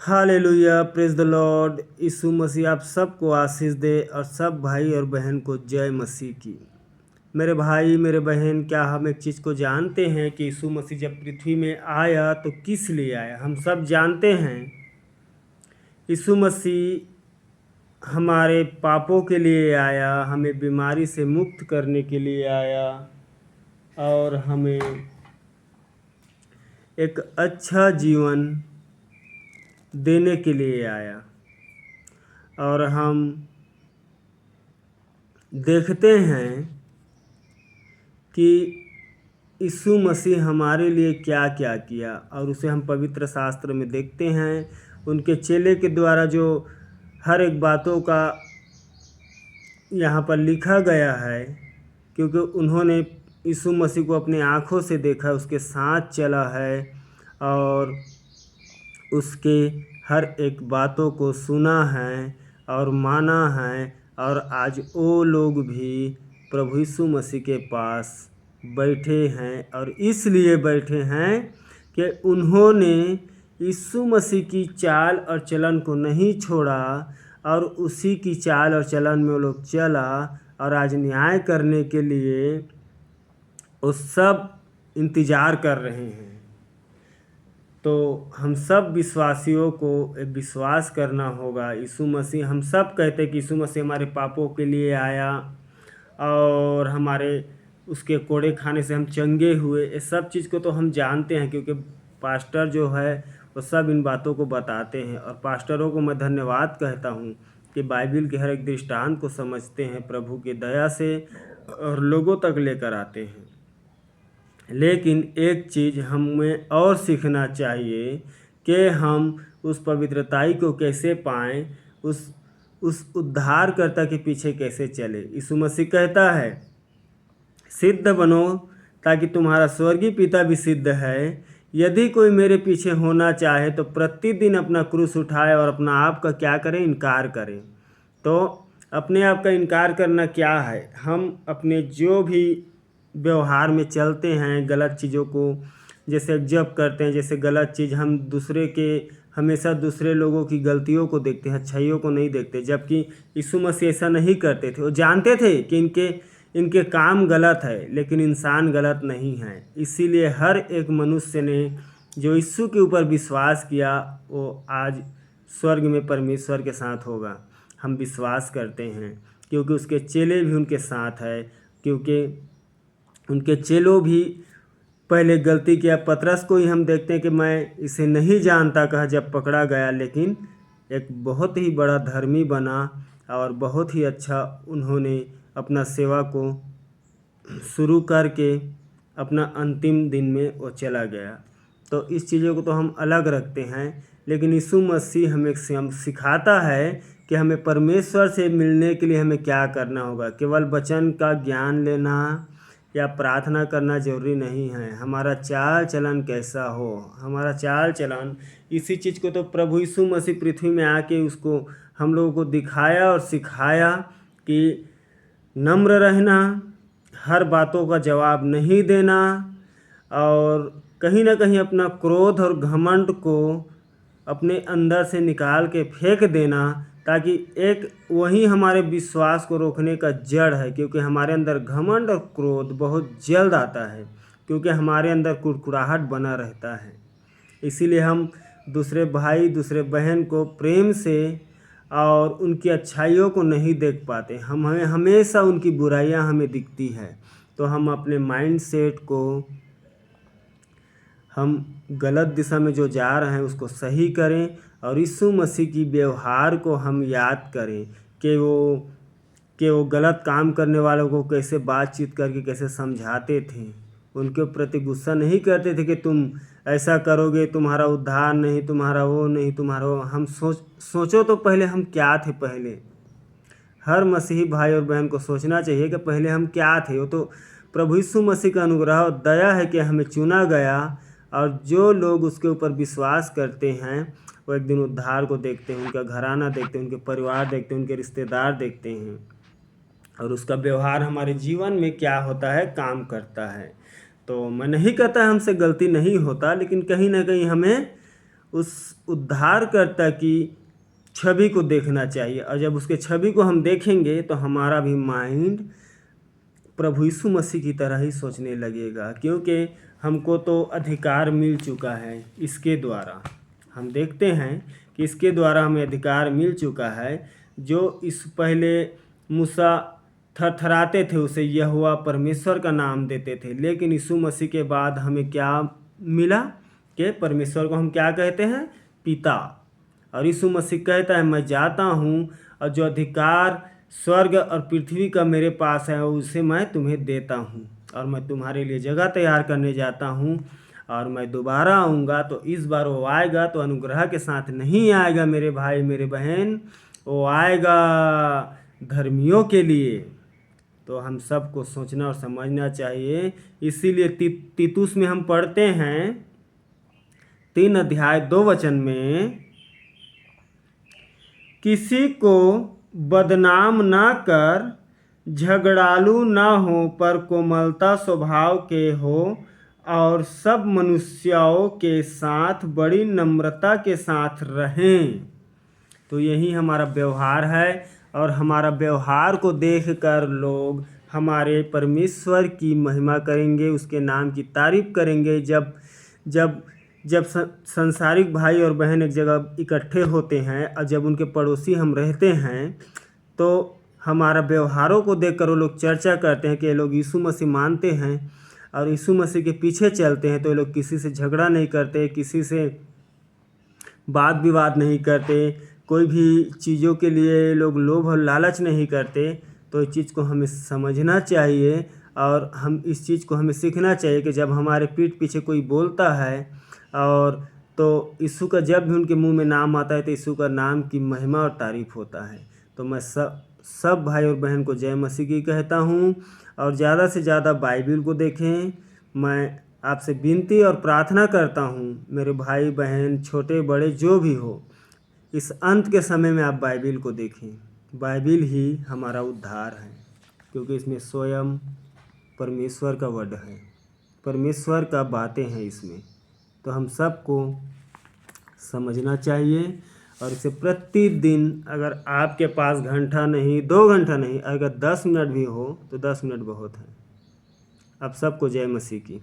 Hallelujah, praise the Lord. Yeshu Masih आप सबको आशीष दे और सब भाई और बहन को जय मसीह की। मेरे भाई मेरे बहन, क्या हम एक चीज़ को जानते हैं कि यीशु मसीह जब पृथ्वी में आया तो किस लिए आया? हम सब जानते हैं यीशु मसीह हमारे पापों के लिए आया, हमें बीमारी से मुक्त करने के लिए आया और हमें एक अच्छा जीवन देने के लिए आया। और हम देखते हैं कि यीशु मसीह हमारे लिए क्या क्या किया, और उसे हम पवित्र शास्त्र में देखते हैं। उनके चेले के द्वारा जो हर एक बातों का यहाँ पर लिखा गया है, क्योंकि उन्होंने यीशु मसीह को अपनी आँखों से देखा, उसके साथ चला है और उसके हर एक बातों को सुना है और माना है। और आज वो लोग भी प्रभु यीशु मसीह के पास बैठे हैं, और इसलिए बैठे हैं कि उन्होंने यीशु मसीह की चाल और चलन को नहीं छोड़ा, और उसी की चाल और चलन में वो लोग चला, और आज न्याय करने के लिए वो सब इंतज़ार कर रहे हैं। तो हम सब विश्वासियों को एक विश्वास करना होगा। यीशु मसीह, हम सब कहते हैं कि यीशु मसीह हमारे पापों के लिए आया और हमारे उसके कोड़े खाने से हम चंगे हुए। ये सब चीज़ को तो हम जानते हैं, क्योंकि पास्टर जो है वो सब इन बातों को बताते हैं। और पास्टरों को मैं धन्यवाद कहता हूँ कि बाइबिल के हर एक दृष्टांत को समझते हैं, प्रभु की दया से और लोगों तक लेकर आते हैं। लेकिन एक चीज़ हमें और सीखना चाहिए कि हम उस पवित्रताई को कैसे पाएं, उस उद्धारकर्ता के पीछे कैसे चले। यीशु मसीह कहता है, सिद्ध बनो ताकि तुम्हारा स्वर्गीय पिता भी सिद्ध है। यदि कोई मेरे पीछे होना चाहे तो प्रतिदिन अपना क्रूस उठाए और अपना आप का क्या करें, इनकार करें। तो अपने आप का इनकार करना क्या है? हम अपने जो भी व्यवहार में चलते हैं, गलत चीज़ों को जैसे जब करते हैं, जैसे गलत चीज़ हम दूसरे के, हमेशा दूसरे लोगों की गलतियों को देखते हैं, अच्छाइयों को नहीं देखते। जबकि यीशु मसीह ऐसा नहीं करते थे। वो जानते थे कि इनके काम गलत है, लेकिन इंसान गलत नहीं है। इसीलिए हर एक मनुष्य ने जो यीशु के ऊपर विश्वास किया, वो आज स्वर्ग में परमेश्वर के साथ होगा। हम विश्वास करते हैं, क्योंकि उसके चेले भी उनके साथ है। क्योंकि उनके चेलों भी पहले गलती किया। पतरस को ही हम देखते हैं कि मैं इसे नहीं जानता कहा जब पकड़ा गया, लेकिन एक बहुत ही बड़ा धर्मी बना और बहुत ही अच्छा उन्होंने अपना सेवा को शुरू करके अपना अंतिम दिन में वो चला गया। तो इस चीज़ों को तो हम अलग रखते हैं, लेकिन यीशु मसीह हमें सिखाता है कि हमें परमेश्वर से मिलने के लिए हमें क्या करना होगा। केवल वचन का ज्ञान लेना या प्रार्थना करना जरूरी नहीं है। हमारा चाल चलन कैसा हो, हमारा चाल चलन, इसी चीज़ को तो प्रभु यीशु मसीह पृथ्वी में आके उसको हम लोगों को दिखाया और सिखाया कि नम्र रहना, हर बातों का जवाब नहीं देना, और कहीं ना कहीं अपना क्रोध और घमंड को अपने अंदर से निकाल के फेंक देना, ताकि एक वही हमारे विश्वास को रोकने का जड़ है। क्योंकि हमारे अंदर घमंड और क्रोध बहुत जल्द आता है, क्योंकि हमारे अंदर कुड़कुड़ाहट बना रहता है। इसीलिए हम दूसरे भाई दूसरे बहन को प्रेम से और उनकी अच्छाइयों को नहीं देख पाते। हमें हमेशा उनकी बुराइयां हमें दिखती है। तो हम अपने माइंड सेट को, हम गलत दिशा में जो जा रहे हैं उसको सही करें, और यीशु मसीह की व्यवहार को हम याद करें कि वो गलत काम करने वालों को कैसे बातचीत करके कैसे समझाते थे। उनके प्रति गुस्सा नहीं करते थे कि तुम ऐसा करोगे तुम्हारा उद्धार नहीं, तुम्हारा वो नहीं, तुम्हारा वो। हम सोचो तो पहले हम क्या थे। पहले हर मसीही भाई और बहन को सोचना चाहिए कि पहले हम क्या थे। वो तो प्रभु यीशु मसीह का अनुग्रह और दया है कि हमें चुना गया, और जो लोग उसके ऊपर विश्वास करते हैं वो एक दिन उद्धार को देखते हैं, उनका घराना देखते हैं, उनके परिवार देखते हैं, उनके रिश्तेदार देखते हैं, और उसका व्यवहार हमारे जीवन में क्या होता है, काम करता है। तो मैं नहीं कहता हमसे गलती नहीं होता, लेकिन कहीं ना कहीं हमें उस उद्धारकर्ता की छवि को देखना चाहिए। और जब उसके छवि को हम देखेंगे तो हमारा भी माइंड प्रभु यीशु मसीह की तरह ही सोचने लगेगा, क्योंकि हमको तो अधिकार मिल चुका है इसके द्वारा। हम देखते हैं कि इसके द्वारा हमें अधिकार मिल चुका है। जो इस पहले मूसा थरथराते थे, उसे यहोवा परमेश्वर का नाम देते थे, लेकिन यीशु मसीह के बाद हमें क्या मिला कि परमेश्वर को हम क्या कहते हैं? पिता। और यीशु मसीह कहता है मैं जाता हूँ और जो अधिकार स्वर्ग और पृथ्वी का मेरे पास है उसे मैं तुम्हें देता हूँ, और मैं तुम्हारे लिए जगह तैयार करने जाता हूँ, और मैं दोबारा आऊँगा। तो इस बार वो आएगा तो अनुग्रह के साथ नहीं आएगा मेरे भाई मेरे बहन, वो आएगा धर्मियों के लिए। तो हम सबको सोचना और समझना चाहिए। इसीलिए तीतुस में हम पढ़ते हैं 3 अध्याय 2 वचन में, किसी को बदनाम ना कर, झगड़ालू ना हो, पर कोमलता स्वभाव के हो, और सब मनुष्यों के साथ बड़ी नम्रता के साथ रहें। तो यही हमारा व्यवहार है, और हमारा व्यवहार को देखकर लोग हमारे परमेश्वर की महिमा करेंगे, उसके नाम की तारीफ करेंगे। जब जब जब संसारिक भाई और बहन एक जगह इकट्ठे होते हैं और जब उनके पड़ोसी हम रहते हैं, तो हमारा व्यवहारों को देखकर वो लोग चर्चा करते हैं कि ये लोग यीशु मसीह मानते हैं और यीशु मसीह के पीछे चलते हैं। तो ये लोग किसी से झगड़ा नहीं करते, किसी से वाद विवाद नहीं करते, कोई भी चीज़ों के लिए लोग लोभ और लालच नहीं करते। तो इस चीज़ को हमें समझना चाहिए, और हम इस चीज़ को हमें सीखना चाहिए कि जब हमारे पीठ पीछे कोई बोलता है और तो यीशु का जब भी उनके मुंह में नाम आता है तो यीशु का नाम की महिमा और तारीफ होता है। तो मैं सब भाई और बहन को जय मसीह की कहता हूँ, और ज़्यादा से ज़्यादा बाइबिल को देखें। मैं आपसे विनती और प्रार्थना करता हूँ मेरे भाई बहन छोटे बड़े जो भी हो, इस अंत के समय में आप बाइबिल को देखें। बाइबिल ही हमारा उद्धार है, क्योंकि इसमें स्वयं परमेश्वर का वर्ड है, परमेश्वर का बातें हैं इसमें। तो हम सबको समझना चाहिए, और इसे प्रतिदिन अगर आपके पास घंटा नहीं 2 घंटा नहीं, अगर 10 मिनट भी हो तो 10 मिनट बहुत है। आप सबको जय मसीह की।